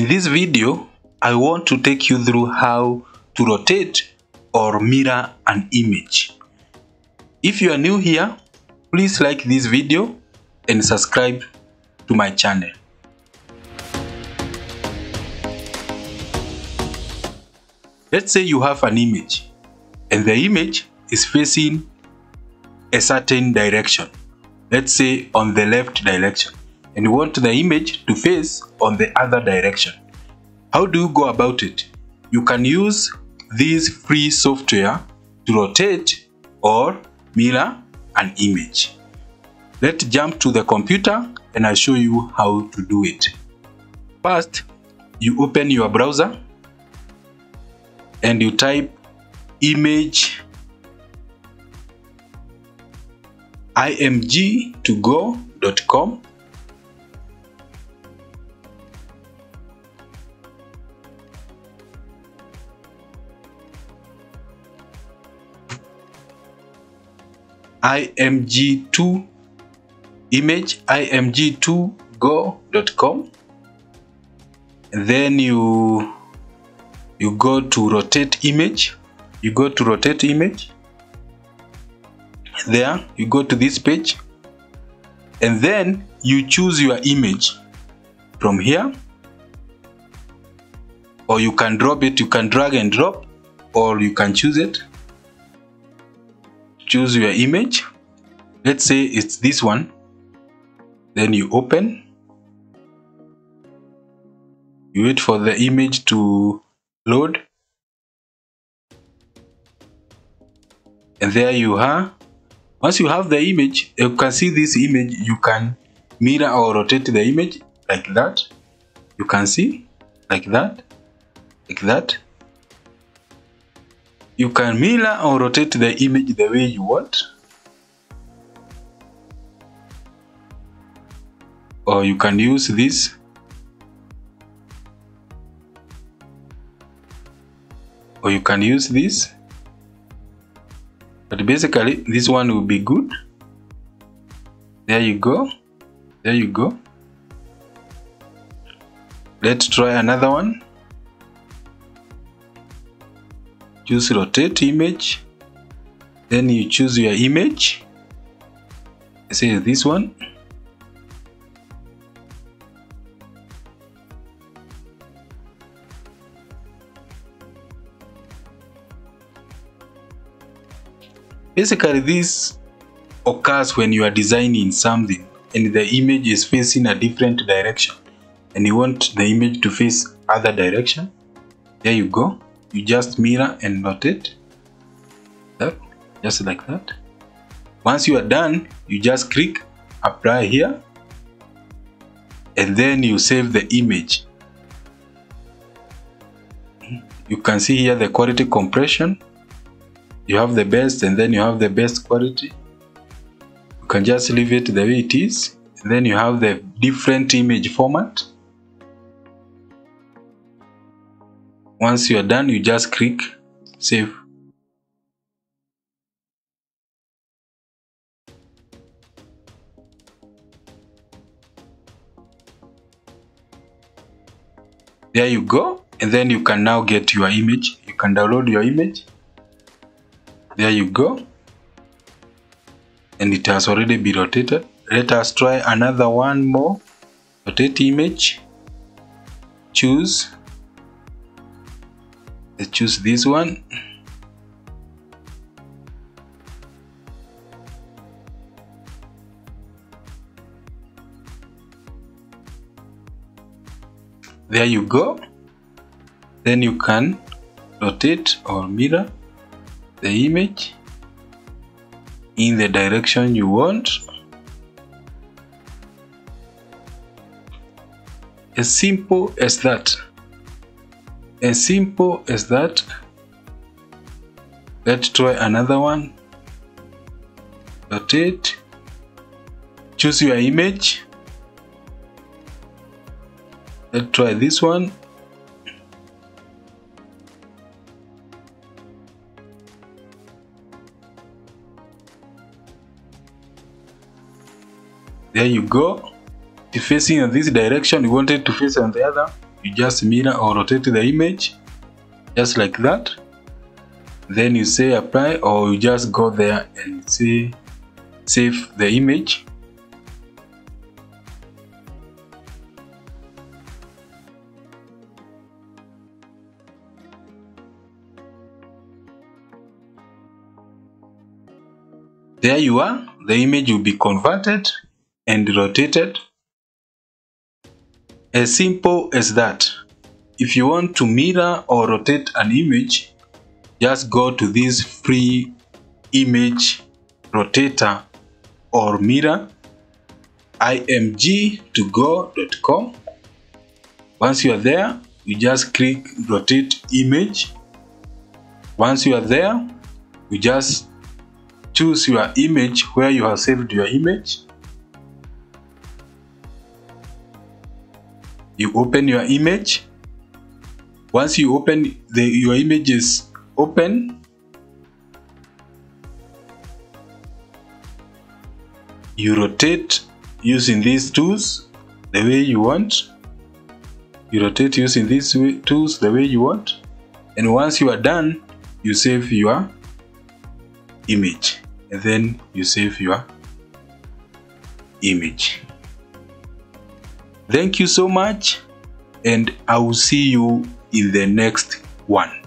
In this video, I want to take you through how to rotate or mirror an image. If you are new here, please like this video and subscribe to my channel. Let's say you have an image and the image is facing a certain direction. Let's say on the left direction, and you want the image to face on the other direction. How do you go about it? You can use this free software to rotate or mirror an image. Let's jump to the computer and I'll show you how to do it. First, you open your browser and you type img2go.com. img2go.com, and then you go to rotate image. You go to rotate image. There you go to this page, and then you choose your image from here, or you can drop it. You can drag and drop, or you can choose it. Choose your image. Let's say it's this one. Then you open. You wait for the image to load, and there you are. Once you have the image, you can see this image. You can mirror or rotate the image like that. You can see like that, like that. You can mirror or rotate the image the way you want, or you can use this. Or you can use this, but basically this one will be good. There you go. There you go. Let's try another one. Choose rotate image. Then you choose your image. Say this one. Basically, this occurs when you are designing something and the image is facing a different direction and you want the image to face other direction. There you go. You just mirror and rotate that, just like that. Once you are done, you just click apply here, and then you save the image. You can see here the quality compression. You have the best, and then you have the best quality. You can just leave it the way it is, and then you have the different image format. Once you are done, you just click save. There you go, and then you can now get your image. You can download your image. There you go, and it has already been rotated. Let us try another one more. Rotate image. Choose. Let's choose this one. There you go. Then you can rotate or mirror the image in the direction you want. As simple as that. As simple as that. Let's try another one. Rotate. Choose your image. Let's try this one. There you go. If facing in this direction, you want it to face on the other, you just mirror or rotate the image just like that. Then you say apply, or you just go there and say save the image. There you are. The image will be converted and rotated. As simple as that. If you want to mirror or rotate an image, just go to this free image rotator or mirror, img2go.com. Once you are there, you just click rotate image. Once you are there, you just choose your image where you have saved your image. You open your image. Once you open your image is open, you rotate using these tools the way you want. You rotate using these tools the way you want. And once you are done, you save your image. And then you save your image. Thank you so much, and I will see you in the next one.